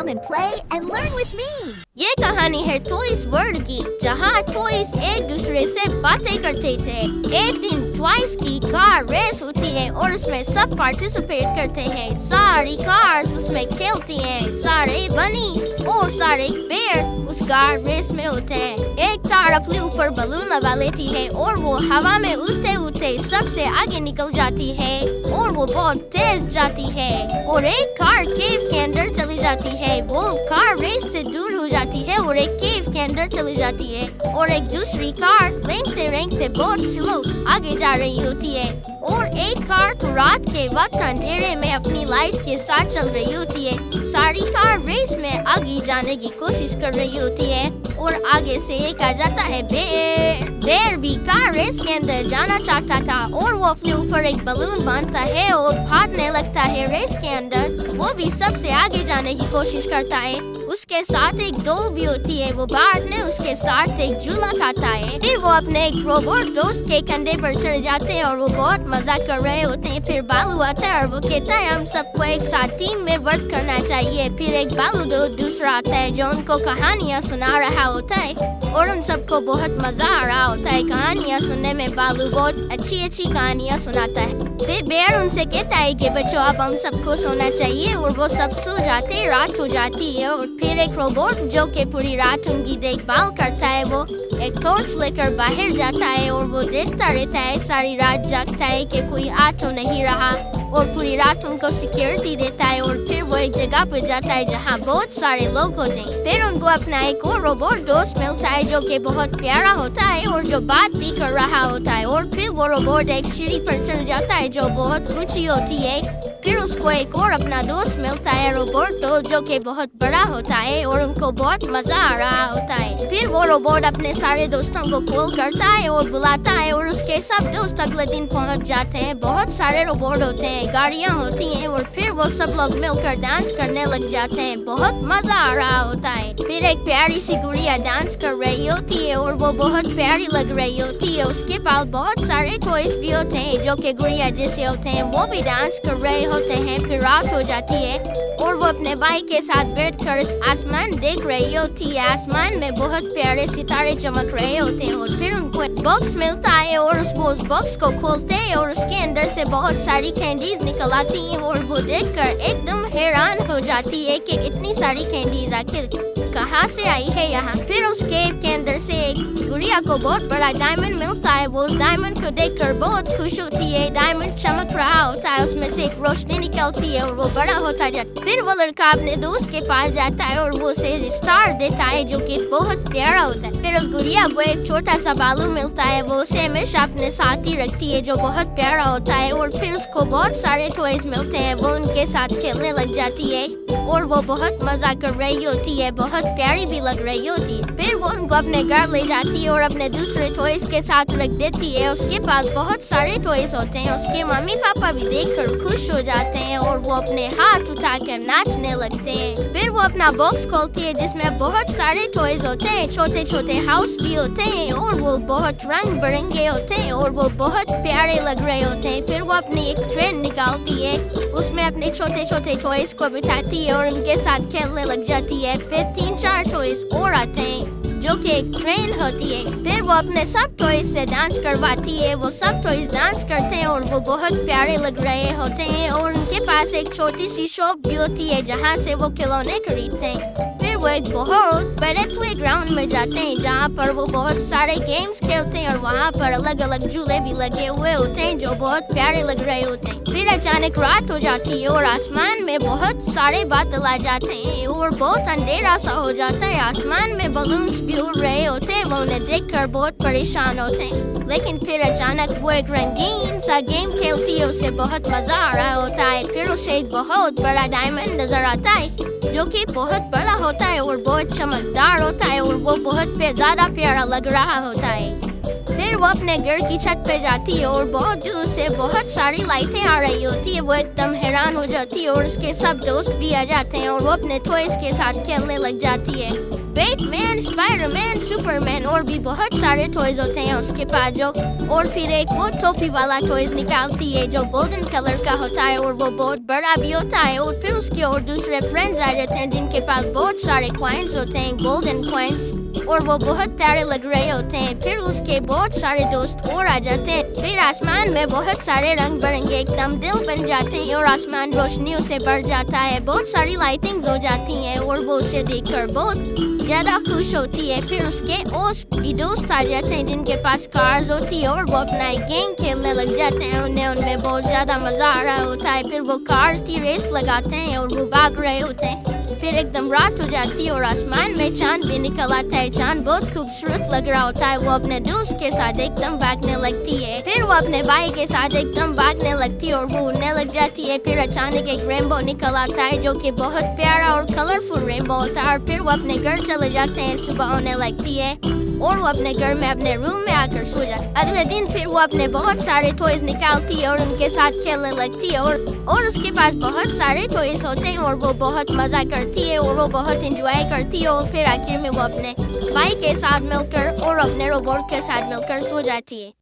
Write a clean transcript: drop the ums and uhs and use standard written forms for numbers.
Come and play and learn with me. ये कहानी है ट्वाइस वर्ल्ड की, जहाँ ट्वाइस एक दूसरे से बातें करते थे। एक दिन ट्वाइस की कार रेस होती है और उसमें सब पार्टिसिपेट करते हैं। सारी कार्स उसमें खेलती हैं। सारे बनी और सारे बेर उस कार रेस में होते हैं। एक कार अपने ऊपर बलून लगा लेती है और वो हवा में उड़ते उड़ते सबसे आगे निकल जाती है और वो बहुत तेज जाती है। और एक कार केव के अंदर चली जाती है। वो कार रेस से दूर हो जाती है और एक केव के अंदर चली जाती है। और एक दूसरी कार रेंगते रेंगते बहुत स्लो आगे जा रही होती है। और एक कार तो रात के वक्त अंधेरे में अपनी लाइट के साथ चल रही होती है। सारी कार रेस में आगे जाने की कोशिश कर रही होती है और आगे से एक आ जाता है बेर। बेर भी कार रेस के अंदर जाना चाहता था और वो अपने ऊपर एक बलून बांधता है और भागने लगता है रेस के अंदर। वो भी सबसे आगे जाने की कोशिश करता है। उसके साथ एक डॉल भी होती है। वो बार्ड ने उसके साथ एक झूला खाता है। फिर वो अपने एक रोबोट दोस्त के कंधे पर चढ़ जाते हैं और वो बहुत मजा कर रहे होते हैं। फिर बालू आता है और वो कहता है हम सबको एक साथ टीम में वर्क करना चाहिए। फिर एक बालू दोस्त दूसरा आता है जो उनको कहानियाँ सुना रहा होता है और उन सबको बहुत मजा आ रहा होता है। कहानियाँ सुनने में बालू बहुत अच्छी कहानियाँ सुनाता है। फिर बेर उनसे कहता है कि बच्चों अब हम सबको सोना चाहिए और वो सब सो जाते हैं। रात हो जाती है और फिर एक रोबोट जो कि पूरी रात उनकी देखभाल करता है वो एक टॉर्च लेकर बाहर जाता है और वो देखता रहता है। सारी रात जागता है कि कोई आ तो नहीं रहा और पूरी रात उनको सिक्योरिटी देता है। और फिर वो एक जगह पर जाता है जहाँ बहुत सारे लोग होते हैं। फिर उनको अपना एक और रोबोट दोस्त मिलता है जो कि बहुत प्यारा होता है और जो बात भी कर रहा होता है। और फिर वो रोबोट एक सीढ़ी पर चढ़ जाता है जो बहुत ऊंची होती है। फिर उसको एक और अपना दोस्त मिलता है रोबोट दोस्त जो कि बहुत बड़ा होता है और उनको बहुत मजा आ रहा होता है। फिर वो रोबोट अपने सारे दोस्तों को कॉल करता है और बुलाता है और उसके सब दोस्त अगले दिन पहुंच जाते हैं। बहुत सारे रोबोट होते हैं, गाड़ियाँ होती हैं और फिर वो सब लोग मिलकर डांस करने लग जाते हैं। बहुत मजा आ रहा होता है। फिर एक प्यारी सी गुड़िया डांस कर रही होती है और वो बहुत प्यारी लग रही होती है। उसके पास बहुत सारे टॉयज भी होते हैं जो कि गुड़िया जैसे होते हैं। वो भी डांस कर रहे होते हैं। फिर रात हो जाती है और वो अपने भाई के साथ बैठकर आसमान देख रही होती है। आसमान में बहुत प्यारे सितारे चमक रहे होते हैं। और फिर उनको एक बॉक्स मिलता है और उस बॉक्स को खोलते हैं और उसके अंदर से बहुत सारी कैंडीज निकल आती हैं। और वो देखकर एकदम हैरान हो जाती है कि इतनी सारी कैंडीज आखिर कहाँ से आई है यहाँ। फिर उस केव के अंदर से एक गुड़िया को बहुत बड़ा डायमंड मिलता है। वो डायमंड को देखकर बहुत खुश होती है। डायमंड चमक रहा होता है, उसमें से एक रोशनी निकलती है और वो बड़ा होता जाता है। फिर वो लड़का अपने दोस्त के पास जाता है और वो उसे स्टार देता है जो कि बहुत प्यारा होता है। फिर उस गुड़िया को एक छोटा सा बालू मिलता है। वो उसे हमेशा अपने साथ ही रखती है जो बहुत प्यारा होता है। और फिर उसको बहुत सारे टॉयज मिलते हैं। वो उनके साथ खेलने लग जाती है और वो बहुत मजा कर रही होती है। बहुत प्यारी भी लग रही होती है। फिर वो उनको अपने घर ले जाती है और अपने दूसरे टॉयज के साथ रख देती है। उसके पास बहुत सारे टॉयज होते हैं। उसके मम्मी पापा भी देखकर खुश हो जाते हैं और वो अपने हाथ उठाकर नाचने लगते हैं। फिर वो अपना बॉक्स खोलती है जिसमें बहुत सारे टॉयज होते हैं। छोटे छोटे हाउस भी होते हैं और वो बहुत रंग बिरंगे होते हैं और वो बहुत प्यारे लग रहे होते हैं। फिर वो अपनी एक ट्रेन निकालती है, उसमें अपने छोटे छोटे टॉयज को बिठाती है और उनके साथ खेलने लग जाती है। फिर 3-4 टॉयज और आते हैं जो कि एक ट्रेन होती है। फिर वो अपने सब टॉयज से डांस करवाती है। वो सब टॉयज डांस करते हैं और वो बहुत प्यारे लग रहे होते हैं। और उनके पास एक छोटी सी शॉप भी होती है जहाँ से वो खिलौने खरीदते हैं। फिर वो एक बहुत बड़े प्लेग्राउंड में जाते हैं जहाँ पर वो बहुत सारे गेम्स खेलते हैं और वहाँ पर अलग अलग झूले भी लगे हुए होते हैं जो बहुत प्यारे लग रहे होते हैं। फिर अचानक रात हो जाती है और आसमान में बहुत सारे बादल आ जाते हैं और बहुत अंधेरा सा हो जाता है। आसमान में बलून्स भी उड़ रहे होते हैं। वो उन्हें देखकर बहुत परेशान होते हैं। लेकिन फिर अचानक वो एक रंगीन सा गेम खेलती है। उसे बहुत मजा आ रहा होता है। फिर उसे एक बहुत बड़ा डायमंड नजर आता है जो कि बहुत बड़ा होता है और बहुत चमकदार होता है और वो बहुत ज्यादा प्यारा लग रहा होता है। फिर वो अपने घर की छत पे जाती है और बहुत दूर से बहुत सारी लाइटें आ रही होती है। वो एकदम हैरान हो जाती है और उसके सब दोस्त भी आ जाते हैं और वो अपने टॉयज के साथ खेलने लग जाती है। बैटमैन, स्पाइडरमैन, सुपरमैन और भी बहुत सारे टॉयज होते हैं उसके पास जो। और फिर एक वो टोपी वाला टॉयज निकालती है जो गोल्डन कलर का होता है और वो बहुत बड़ा भी होता है। और फिर उसके और दूसरे फ्रेंड्स आ जाते हैं जिनके पास बहुत सारे कॉइन्स होते हैं, गोल्डन कॉइन्स, और वो बहुत प्यारे लग रहे होते हैं। फिर उसके बहुत सारे दोस्त और आ जाते हैं। फिर आसमान में बहुत सारे रंग बिरंगे एकदम दिल बन जाते हैं और आसमान रोशनियों से भर जाता है। बहुत सारी लाइटिंग्स हो जाती हैं और वो उसे देखकर बहुत ज्यादा खुश होती है। फिर उसके और भी दोस्त आ जाते हैं जिनके पास कार्स होती है और वो अपना गेम खेलने लग जाते हैं। उन्हें उनमें बहुत ज्यादा मजा आ रहा होता है। फिर वो कार की रेस लगाते हैं और वो भाग रहे होते हैं। फिर एकदम रात हो जाती है और आसमान में चांद भी निकल आता है। चांद बहुत खूबसूरत लग रहा होता है। वो अपने दोस्त के साथ एकदम भागने लगती है। फिर वो अपने भाई के साथ एकदम भागने लगती है और वो उड़ने लग जाती है। फिर अचानक एक रेनबो निकल आता है जो कि बहुत प्यारा और कलरफुल रेनबो होता है। और फिर वो अपने घर चले जाते हैं। सुबह होने लगती है और वो अपने घर में अपने रूम में आकर सो जाती है। अगले दिन फिर वो अपने बहुत सारे टॉयज निकालती है और उनके साथ खेलने लगती है और उसके पास बहुत सारे टॉयज होते हैं और वो बहुत मजा करती है और वो बहुत एंजॉय करती है। और फिर आखिर में वो अपने भाई के साथ मिलकर और अपने रोबोट के साथ मिलकर सो जाती है।